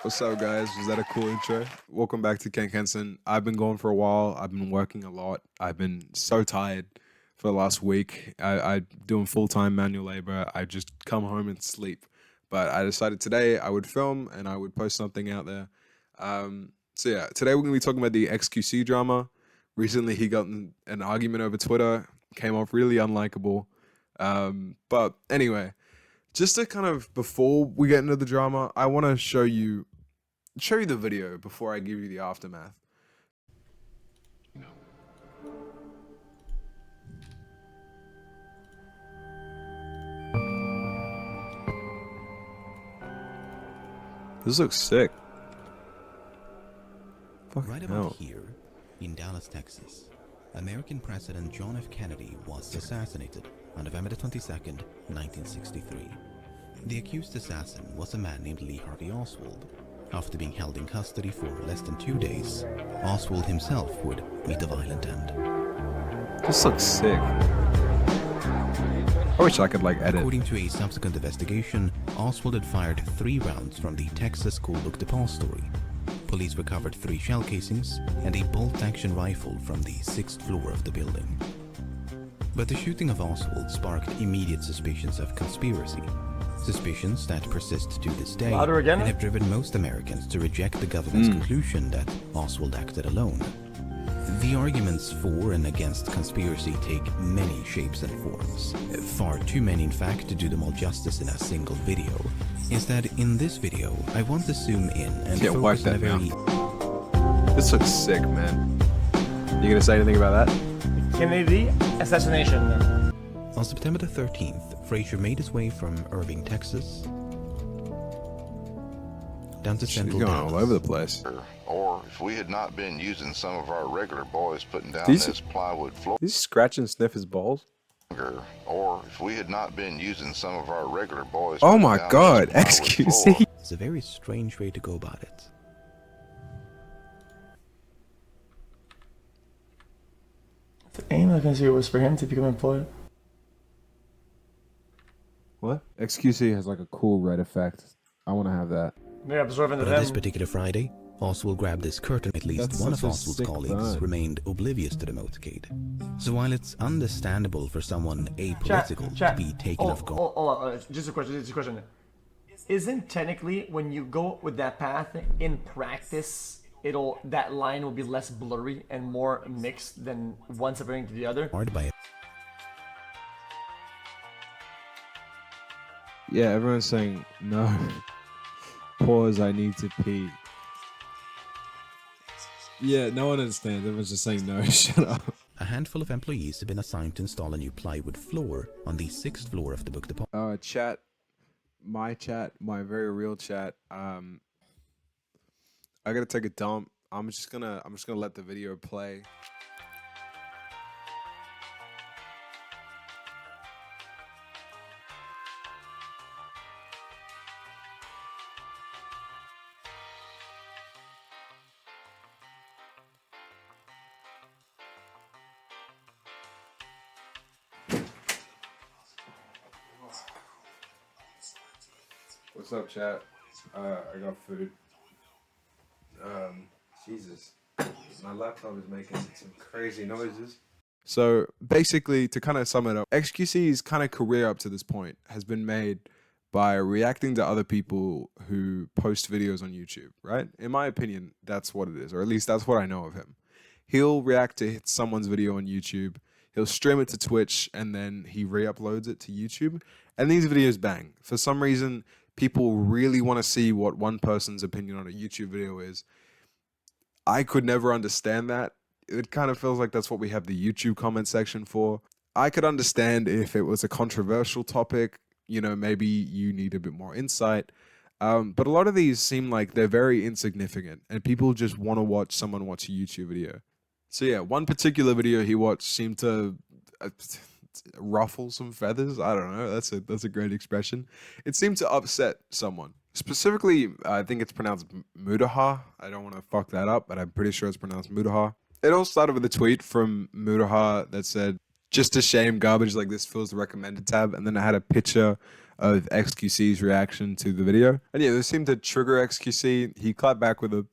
What's up, guys? Was that a cool intro? Welcome back to Ken Kenson. I've been gone for a while. I've been working a lot. I've been so tired for the last week. I doing full-time manual labor. I just come home and sleep. But I decided today I would film and I would post something out there. So yeah, today we're gonna be talking about the XQC drama. Recently, he got in an argument over Twitter. Came off really unlikable. But anyway, just to kind of before we get into the drama, I want to show you the video before I give you the aftermath. This looks sick. Fucking Right hell. about here, in Dallas, Texas, American President John F. Kennedy was assassinated on November 22nd, 1963. The accused assassin was a man named Lee Harvey Oswald. After being held in custody for less than 2 days, Oswald himself would meet a violent end. This looks sick. I wish I could like edit. According to a subsequent investigation, Oswald had fired 3 rounds from the Texas school book depository. Police recovered 3 shell casings and a bolt-action rifle from the 6th floor of the building. But the shooting of Oswald sparked immediate suspicions of conspiracy. Suspicions that persist to this day and have driven most Americans to reject the government's conclusion that Oswald acted alone. The arguments for and against conspiracy take many shapes and forms. Far too many, in fact, to do them all justice in a single video. Instead, in this video, I want to zoom in and focus on a very... This looks sick, man. You gonna say anything about that? Kennedy assassination. On September the 13th, Frazier made his way from Irving, Texas, down to central Going Dallas. all over the place. Or if we had not been using some of our regular boys putting down These- this plywood floor, Did he scratch and sniff his balls? or if we had not been using some of our regular boys. Oh putting my down god, this plywood XQC. floor, It's a very strange way to go about it. Ain't I can see it was for him to become employed. What? XQC has like a cool red effect. I want to have that. They're absorbing the But on this them. particular Friday, Oswald grabbed his curtain. At least That's one of such a Oswald's sick colleagues burn. remained oblivious to the motorcade. So while it's understandable for someone apolitical to be taken off guard, Hold on, just a question. Isn't technically when you go with that path in practice, that line will be less blurry and more mixed than one separating to the other? by Yeah, everyone's saying no. Pause, I need to pee. Yeah, no one understands. Everyone's just saying no. Shut up. a handful of employees have been assigned to install a new plywood floor on the 6th floor of the book depository. Chat, my very real chat. I gotta take a dump. I'm just gonna let the video play. What's up, chat? I got food. Jesus. My laptop is making some crazy noises. So basically, to kind of sum it up, XQC's kind of career up to this point has been made by reacting to other people who post videos on YouTube, right? In my opinion, that's what it is, or at least that's what I know of him. He'll react to someone's video on YouTube, he'll stream it to Twitch, and then he re-uploads it to YouTube, and these videos bang. For some reason, people really want to see what one person's opinion on a YouTube video is. I could never understand that. It kind of feels like that's what we have the YouTube comment section for. I could understand if it was a controversial topic, you know, maybe you need a bit more insight. But a lot of these seem like they're very insignificant and people just want to watch someone watch a YouTube video. So yeah, one particular video he watched seemed to ruffle some feathers. I don't know. That's a great expression. It seemed to upset someone. Specifically, I think it's pronounced Mudaha. I don't want to fuck that up, but I'm pretty sure it's pronounced Mudaha. It all started with a tweet from Mudaha that said, "Just a shame garbage like this fills the recommended tab," and then it had a picture of XQC's reaction to the video. And yeah, this seemed to trigger XQC. He clapped back with a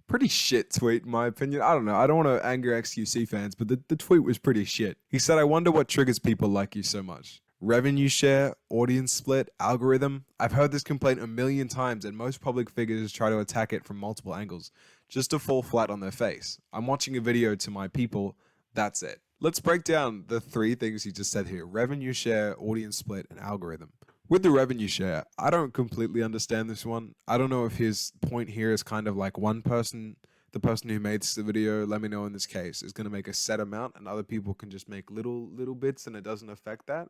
pretty shit tweet, in my opinion. I don't know. I don't want to anger XQC fans, but the tweet was pretty shit. He said, "I wonder what triggers people like you so much. Revenue share, audience split, algorithm. I've heard this complaint a million times, and most public figures try to attack it from multiple angles, just to fall flat on their face. I'm watching a video to my people. That's it." Let's break down the three things he just said here: revenue share, audience split, and algorithm. With the revenue share, I don't completely understand this one. I don't know if his point here is kind of like one person, the person who made the video, let me know in this case, is going to make a set amount and other people can just make little bits and it doesn't affect that.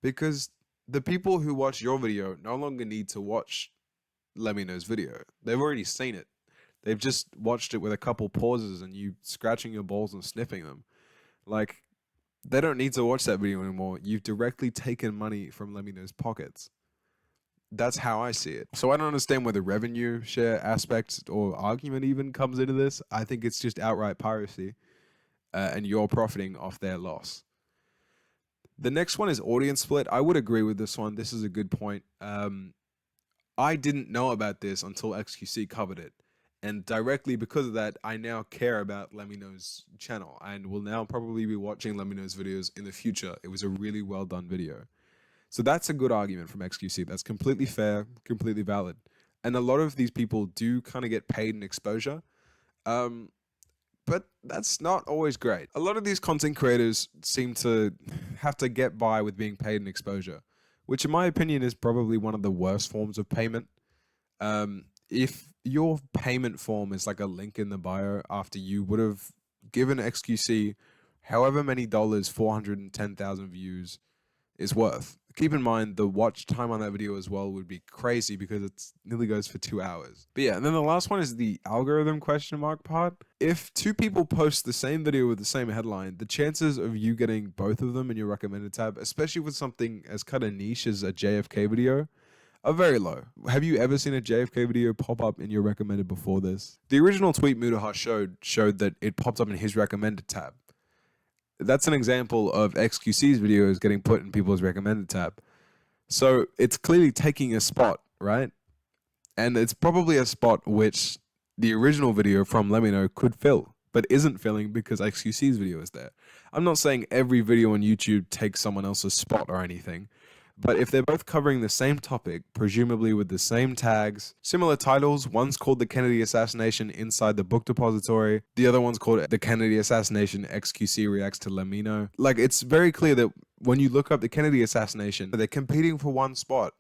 Because the people who watch your video no longer need to watch Lemino's video. They've already seen it. They've just watched it with a couple pauses and you scratching your balls and sniffing them. Like, they don't need to watch that video anymore. You've directly taken money from Lemino's pockets. That's how I see it. So I don't understand where the revenue share aspect or argument even comes into this. I think it's just outright piracy, and you're profiting off their loss. The next one is audience split. I would agree with this one. This is a good point. I didn't know about this until XQC covered it. And directly because of that, I now care about Lemino's channel and will now probably be watching Lemino's videos in the future. It was a really well done video. So that's a good argument from XQC. That's completely fair, completely valid. And a lot of these people do kind of get paid in exposure. But that's not always great. A lot of these content creators seem to have to get by with being paid in exposure, which in my opinion is probably one of the worst forms of payment. If your payment form is like a link in the bio after you would have given XQC however many dollars 410,000 views is worth. Keep in mind the watch time on that video as well would be crazy because it nearly goes for 2 hours. But yeah, and then the last one is the algorithm question mark part. If two people post the same video with the same headline, the chances of you getting both of them in your recommended tab, especially with something as kind of niche as a JFK video, are very low. Have you ever seen a JFK video pop up in your recommended before this? The original tweet Mudaha showed that it popped up in his recommended tab. That's an example of XQC's videos getting put in people's recommended tab. So it's clearly taking a spot, right? And it's probably a spot which the original video from Lemino could fill, but isn't filling because XQC's video is there. I'm not saying every video on YouTube takes someone else's spot or anything, but if they're both covering the same topic, presumably with the same tags, similar titles, one's called The Kennedy Assassination Inside the Book Depository, the other one's called The Kennedy Assassination XQC Reacts to Lemino. Like, it's very clear that when you look up the Kennedy assassination, they're competing for one spot.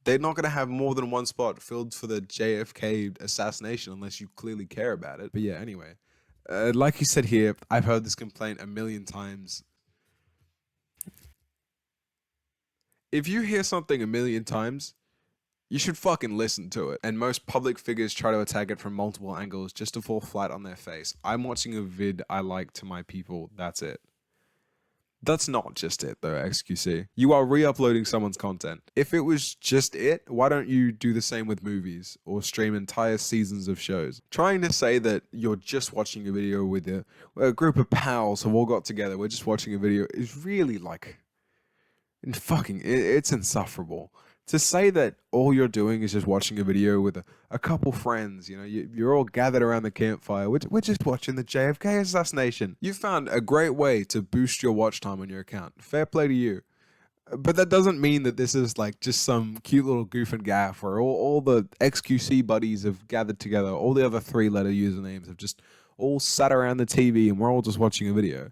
They're not going to have more than one spot filled for the JFK assassination unless you clearly care about it. But yeah, anyway, like he said here, I've heard this complaint a million times. If you hear something a million times, you should fucking listen to it. And most public figures try to attack it from multiple angles just to fall flat on their face. I'm watching a vid I like to my people, that's it. That's not just it though, XQC. You are re-uploading someone's content. If it was just it, why don't you do the same with movies or stream entire seasons of shows? Trying to say that you're just watching a video with a group of pals who all got together, we're just watching a video, is really like... it's insufferable. To say that all you're doing is just watching a video with a couple friends, you know, you're all gathered around the campfire, we're just watching the JFK assassination. You found a great way to boost your watch time on your account. Fair play to you. But that doesn't mean that this is like just some cute little goof and gaff where all the XQC buddies have gathered together, all the other 3-letter usernames have just all sat around the TV and we're all just watching a video.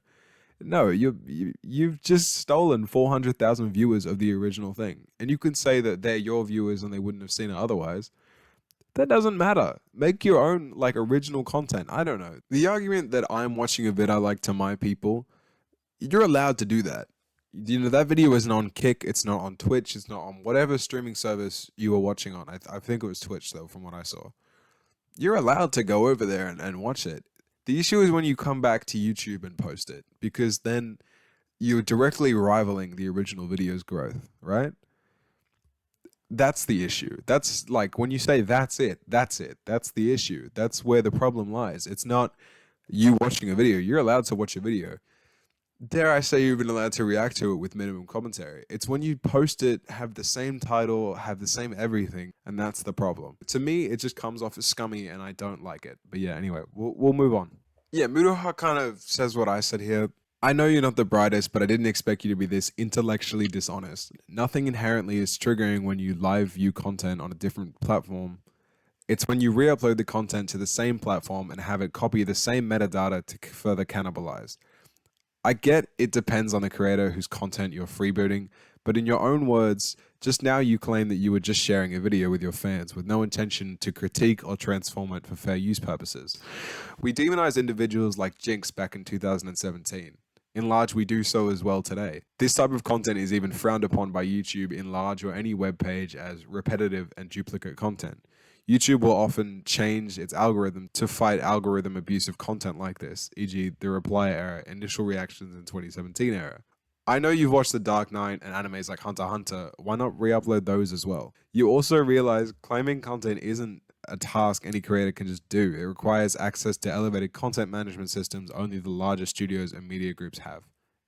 No, you've just stolen 400,000 viewers of the original thing. And you can say that they're your viewers and they wouldn't have seen it otherwise. That doesn't matter. Make your own, like, original content. I don't know. The argument that I'm watching a vid I like to my people, you're allowed to do that. You know, that video isn't on Kick, it's not on Twitch, it's not on whatever streaming service you were watching on. I think it was Twitch, though, from what I saw. You're allowed to go over there and watch it. The issue is when you come back to YouTube and post it, because then you're directly rivaling the original video's growth, right? That's the issue. That's like when you say that's it. That's the issue. That's where the problem lies. It's not you watching a video. You're allowed to watch a video. dare I say, you're even allowed to react to it with minimum commentary. It's when you post it, have the same title, have the same everything, and that's the problem. To me, it just comes off as scummy, and I don't like it. But yeah, anyway, we'll move on. Yeah, Mudoha kind of says what I said here. I know you're not the brightest, but I didn't expect you to be this intellectually dishonest. Nothing inherently is triggering when you live view content on a different platform. It's when you re-upload the content to the same platform and have it copy the same metadata to further cannibalize. I get it depends on the creator whose content you're freebooting, but in your own words, just now you claim that you were just sharing a video with your fans with no intention to critique or transform it for fair use purposes. We demonized individuals like Jinx back in 2017. In large, we do so as well today. This type of content is even frowned upon by YouTube in large or any web page as repetitive and duplicate content. YouTube will often change its algorithm to fight algorithm abusive content like this, e.g. the reply era, initial reactions in 2017 era. I know you've watched The Dark Knight and animes like Hunter x Hunter, why not re-upload those as well? You also realize claiming content isn't a task any creator can just do. It requires access to elevated content management systems only the larger studios and media groups have.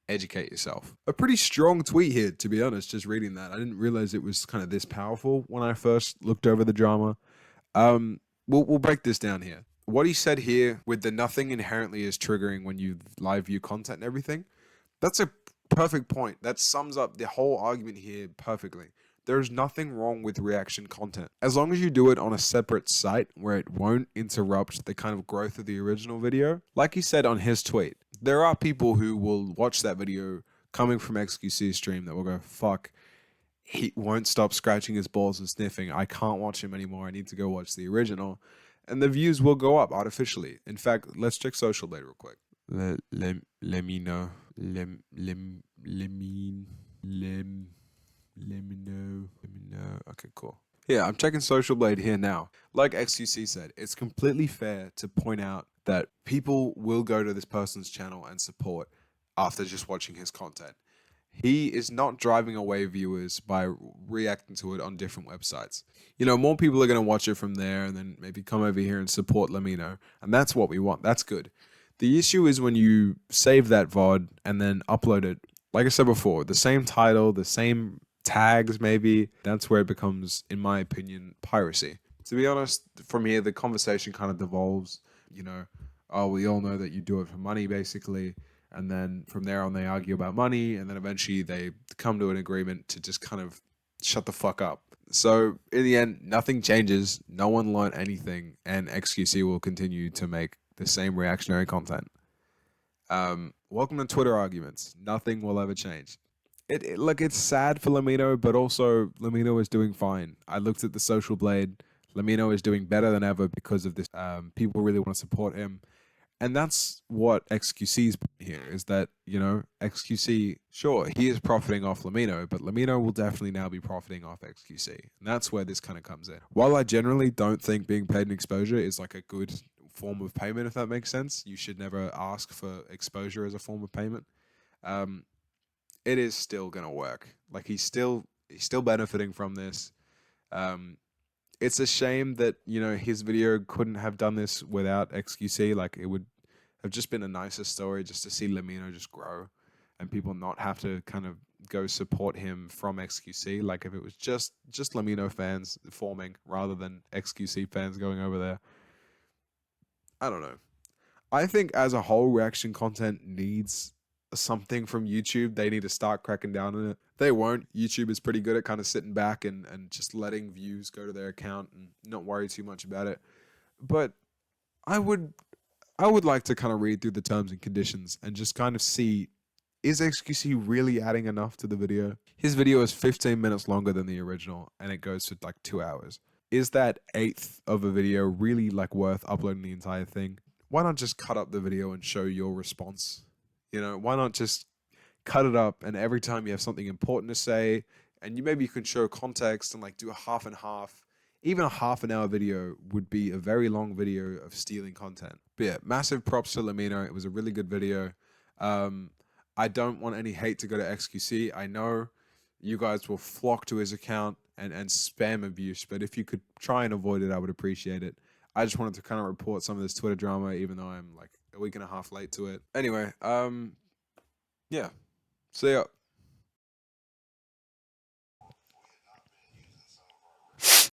Educate yourself. A pretty strong tweet here, to be honest, just reading that. I didn't realize it was kind of this powerful when I first looked over the drama. We'll break this down here. What he said here with the nothing inherently is triggering when you live view content and everything, that's a perfect point. That sums up the whole argument here perfectly. There's nothing wrong with reaction content. As long as you do it on a separate site where it won't interrupt the kind of growth of the original video. Like he said on his tweet, there are people who will watch that video coming from XQC's stream that will go, fuck, he won't stop scratching his balls and sniffing. I can't watch him anymore. I need to go watch the original. And the views will go up artificially. In fact, let's check social blade real quick. Let me know. Let me know. Okay, cool. Yeah, I'm checking Social Blade here now. Like XQC said, it's completely fair to point out that people will go to this person's channel and support after just watching his content. He is not driving away viewers by reacting to it on different websites. You know, more people are going to watch it from there and then maybe come over here and support Lamino. And that's what we want. That's good. The issue is when you save that VOD and then upload it, like I said before, the same title, the same tags maybe, that's where it becomes, in my opinion, piracy. To be honest, from here, the conversation kind of devolves, you know, oh, we all know that you do it for money, basically. And then from there on, they argue about money. And then eventually they come to an agreement to just kind of shut the fuck up. So in the end, nothing changes. No one learned anything. And XQC will continue to make the same reactionary content. Welcome to Twitter arguments. Nothing will ever change. Look, it's sad for Lamino, but also Lamino is doing fine. I looked at the Social Blade. Lamino is doing better than ever because of this. People really want to support him. And that's what XQC's point here is that, you know, XQC, sure, he is profiting off Lamino, but Lamino will definitely now be profiting off XQC. And that's where this kind of comes in. While I generally don't think being paid in exposure is like a good form of payment, if that makes sense, you should never ask for exposure as a form of payment. It is still going to work. Like he's still benefiting from this. It's a shame that, you know, his video couldn't have done this without XQC. Like, it would have just been a nicer story just to see Lamino just grow and people not have to kind of go support him from XQC. Like, if it was just Lamino fans forming rather than XQC fans going over there. I don't know. I think as a whole, reaction content needs something from YouTube. They need to start cracking down on it. They won't. YouTube is pretty good at kind of sitting back and just letting views go to their account and not worry too much about it. But I would like to kind of read through the terms and conditions and just kind of see, is XQC really adding enough to the video? His video is 15 minutes longer than the original and it goes for like 2 hours. Is that eighth of a video really like worth uploading the entire thing? Why not just cut up the video and show your response? You know, why not just cut it up and every time you have something important to say and maybe you can show context and like do a half and half. Even a half an hour video would be a very long video of stealing content. But yeah, massive props to Lamino. It was a really good video. I don't want any hate to go to XQC. I know you guys will flock to his account and spam abuse, but if you could try and avoid it, I would appreciate it. I just wanted to kind of report some of this Twitter drama, even though I'm like a week and a half late to it. Anyway, Yeah. See ya.